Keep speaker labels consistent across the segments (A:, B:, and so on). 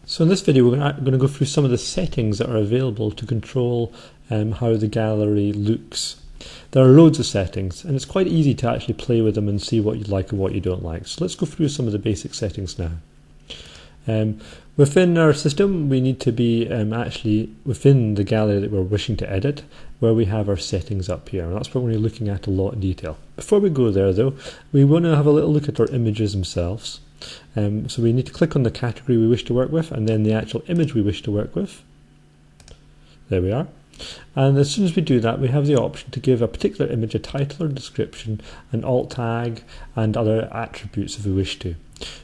A: So in this video we're going to go through some of the settings that are available to control how the gallery looks. There are loads of settings and it's quite easy to actually play with them and see what you like and what you don't like. So let's go through some of the basic settings now. Within our system we need to be actually within the gallery that we're wishing to edit, where we have our settings up here, and that's what we're going to be looking at a lot in detail. Before we go there though, we want to have a little look at our images themselves. So we need to click on the category we wish to work with and then the actual image we wish to work with. There we are. And as soon as we do that, we have the option to give a particular image a title or description, an alt tag and other attributes if we wish to.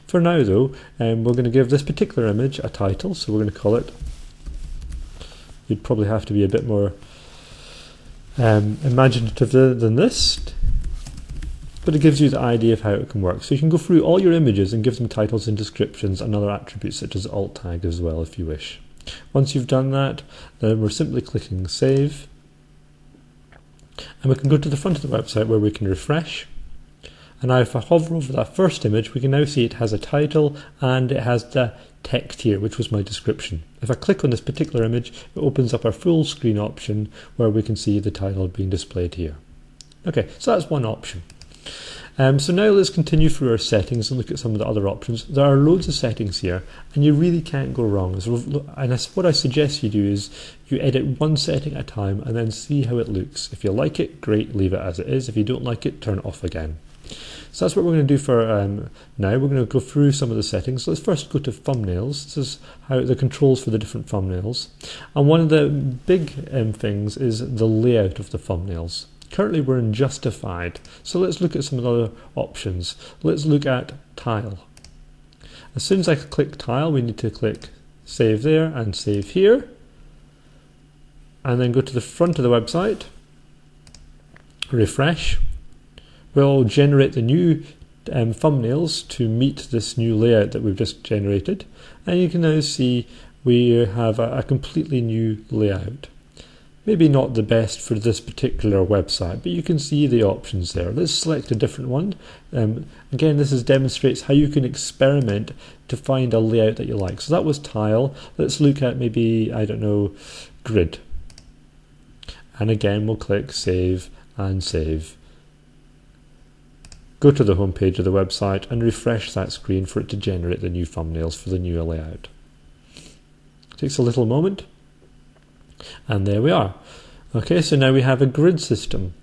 A: For now though, we're going to give this particular image a title, so we're going to call it, you'd probably have to be a bit more imaginative than this, but it gives you the idea of how it can work. So you can go through all your images and give them titles and descriptions and other attributes such as alt tag as well if you wish. Once you've done that, then we're simply clicking save, and we can go to the front of the website where we can refresh. And now if I hover over that first image, we can now see it has a title and it has the text here, which was my description. If I click on this particular image, it opens up our full screen option where we can see the title being displayed here. Okay, so that's one option. So now let's continue through our settings and look at some of the other options. There are loads of settings here and you really can't go wrong. And what I suggest you do is you edit one setting at a time and then see how it looks. If you like it, great, leave it as it is. If you don't like it, turn it off again. So that's what we're going to do for now. We're going to go through some of the settings. Let's first go to thumbnails. This is how the controls for the different thumbnails. And one of the big things is the layout of the thumbnails. Currently we're in justified, so let's look at some of the other options. Let's look at tile. As soon as I click tile, we need to click save there and save here, and then go to the front of the website, refresh. We'll generate the new thumbnails to meet this new layout that we've just generated, and you can now see we have a completely new layout. Maybe not the best for this particular website, but you can see the options there. Let's select a different one. Again, this demonstrates how you can experiment to find a layout that you like. So that was tile. Let's look at maybe, I don't know, grid. And again, we'll click save and save. Go to the home page of the website and refresh that screen for it to generate the new thumbnails for the new layout. It takes a little moment. And there we are. Okay, so now we have a grid system.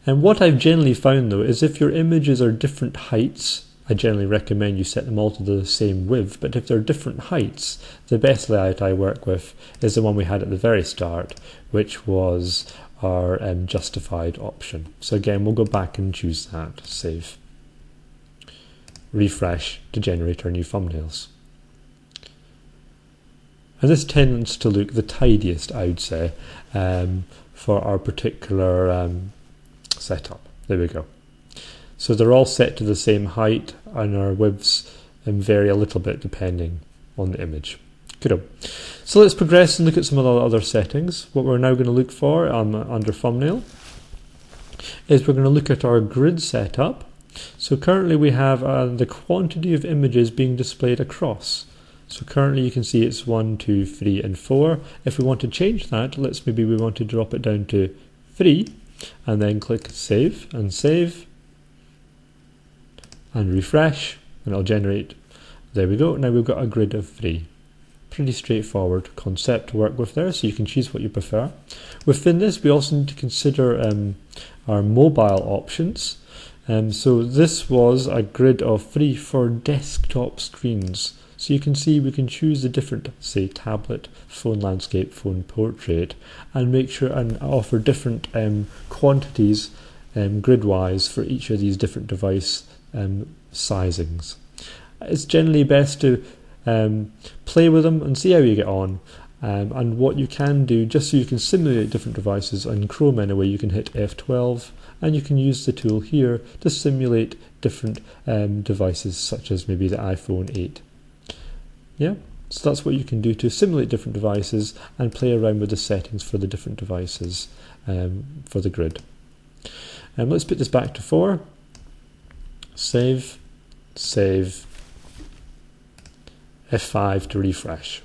A: And what I've generally found though is if your images are different heights, I generally recommend you set them all to the same width, but if they're different heights, the best layout I work with is the one we had at the very start, which was our justified option. So again, we'll go back and choose that, save, refresh to generate our new thumbnails. And this tends to look the tidiest, I would say, for our particular setup. There we go. So they're all set to the same height, and our widths vary a little bit depending on the image. Good. So let's progress and look at some of the other settings. What we're now going to look for under thumbnail is we're going to look at our grid setup. So currently we have the quantity of images being displayed across. So currently you can see it's 1, 2, 3 and 4. If we want to change that, maybe we want to drop it down to 3 and then click save and refresh and it'll generate. There we go. Now we've got a grid of 3. Pretty straightforward concept to work with there, so you can choose what you prefer. Within this we also need to consider our mobile options. So this was a grid of 3 for desktop screens. So you can see we can choose the different, say, tablet, phone landscape, phone portrait, and make sure and offer different quantities grid-wise for each of these different device sizings. It's generally best to play with them and see how you get on. And what you can do, just so you can simulate different devices, in Chrome anyway, you can hit F12 and you can use the tool here to simulate different devices, such as maybe the iPhone 8. Yeah, so that's what you can do to simulate different devices and play around with the settings for the different devices for the grid. Let's put this back to 4. Save, F5 to refresh.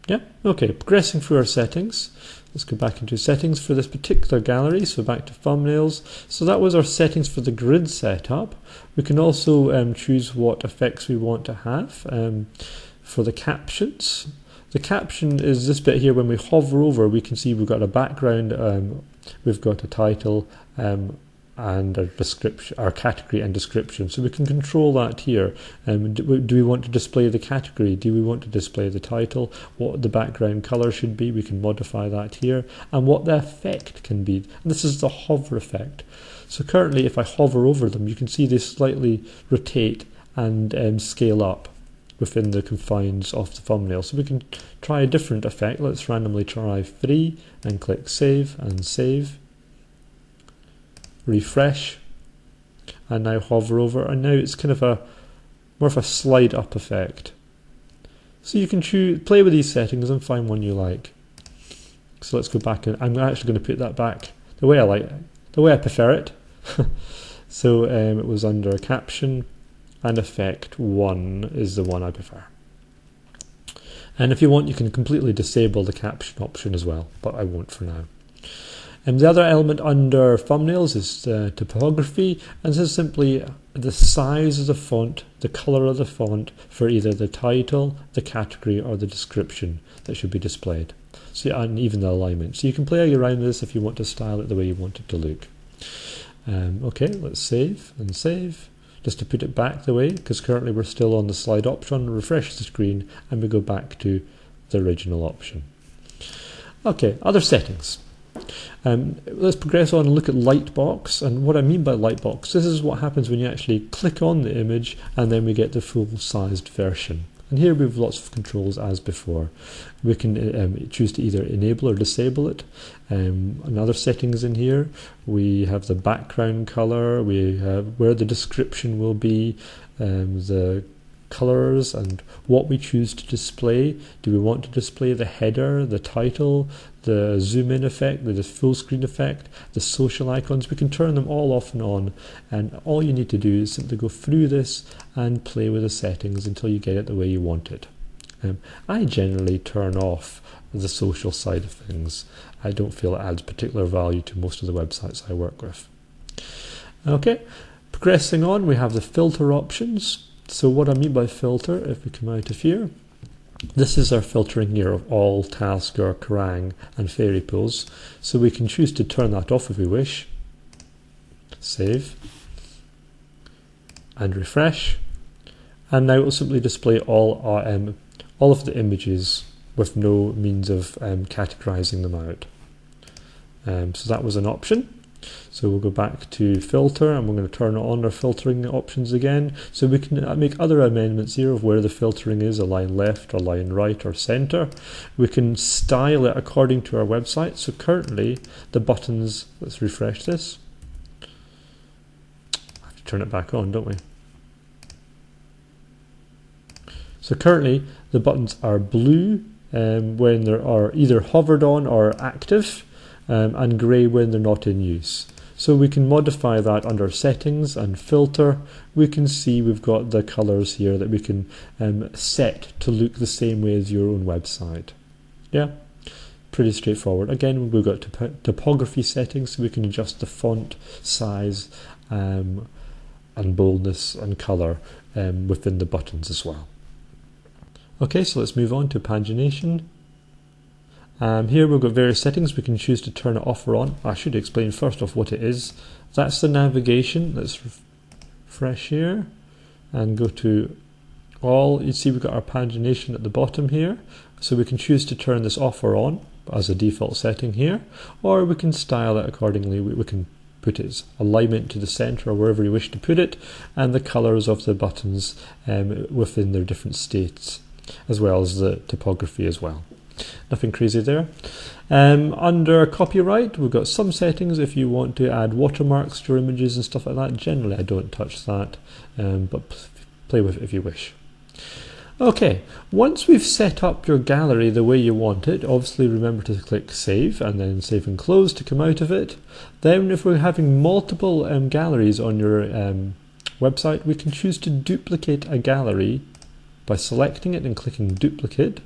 A: Yeah, okay, progressing through our settings. Let's go back into settings for this particular gallery, so back to thumbnails. So that was our settings for the grid setup. We can also choose what effects we want to have for the captions. The caption is this bit here. When we hover over, we can see we've got a background, we've got a title, and a description, our category and description. So we can control that here. Do we want to display the category? Do we want to display the title? What the background color should be? We can modify that here. And what the effect can be. And this is the hover effect. So currently, if I hover over them, you can see they slightly rotate and scale up within the confines of the thumbnail. So we can try a different effect. Let's randomly try 3 and click save and save. Refresh, and now hover over, and now it's kind of more of a slide up effect. So you can play with these settings and find one you like. So let's go back, and I'm actually going to put that back the way I prefer it. So it was under caption, and effect 1 is the one I prefer. And if you want, you can completely disable the caption option as well, but I won't for now. And the other element under thumbnails is typography, and this is simply the size of the font, the color of the font for either the title, the category, or the description that should be displayed. So, and even the alignment. So you can play around with this if you want to style it the way you want it to look. Okay, let's save and save. Just to put it back the way, because currently we're still on the slide option, refresh the screen, and we go back to the original option. Okay, other settings. Let's progress on and look at Lightbox. And what I mean by Lightbox, this is what happens when you actually click on the image and then we get the full-sized version. And here we have lots of controls as before. We can choose to either enable or disable it. Another settings in here, we have the background color, we have where the description will be, the colors and what we choose to display. Do we want to display the header, the title, the zoom in effect, the full screen effect, the social icons? We can turn them all off and on, and all you need to do is simply go through this and play with the settings until you get it the way you want it. I generally turn off the social side of things. I don't feel it adds particular value to most of the websites I work with. Okay, progressing on, we have the filter options. So what I mean by filter, if we come out of here, this is our filtering here of all, Tasker, Kerrang and Fairy Pools. So we can choose to turn that off if we wish. Save. And refresh. And now it will simply display all of the images with no means of categorizing them out. So that was an option. So we'll go back to filter, and we're going to turn on our filtering options again. So we can make other amendments here of where the filtering is, align left or align right or center. We can style it according to our website. So currently the buttons, let's refresh this. I have to turn it back on, don't we? So currently the buttons are blue when they are either hovered on or active, and grey when they're not in use. So we can modify that under settings and filter. We can see we've got the colours here that we can set to look the same way as your own website. Yeah, pretty straightforward. Again, we've got typography settings, so we can adjust the font size and boldness and colour within the buttons as well. Okay, so let's move on to pagination. Here we've got various settings. We can choose to turn it off or on. I should explain first off what it is. That's the navigation. Let's refresh here and go to all. You see we've got our pagination at the bottom here. So we can choose to turn this off or on as a default setting here, or we can style it accordingly. We can put its alignment to the center or wherever you wish to put it, and the colors of the buttons within their different states, as well as the typography as well. Nothing crazy there. Under copyright, we've got some settings if you want to add watermarks to your images and stuff like that. Generally, I don't touch that, but play with it if you wish. Okay, once we've set up your gallery the way you want it, obviously remember to click save and then save and close to come out of it. Then if we're having multiple galleries on your website, we can choose to duplicate a gallery by selecting it and clicking duplicate,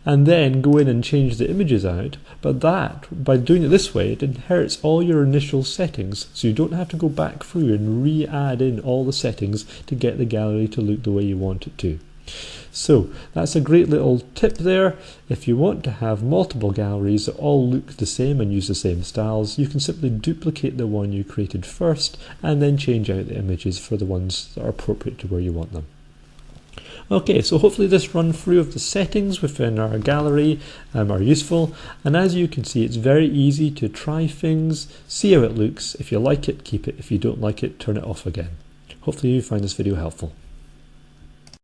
A: and then go in and change the images out. But that, by doing it this way, it inherits all your initial settings, so you don't have to go back through and re-add in all the settings to get the gallery to look the way you want it to. So that's a great little tip there. If you want to have multiple galleries that all look the same and use the same styles, you can simply duplicate the one you created first and then change out the images for the ones that are appropriate to where you want them. Okay, so hopefully this run through of the settings within our gallery are useful, and as you can see, it's very easy to try things, see how it looks. If you like it, keep it. If you don't like it, turn it off again. Hopefully you find this video helpful.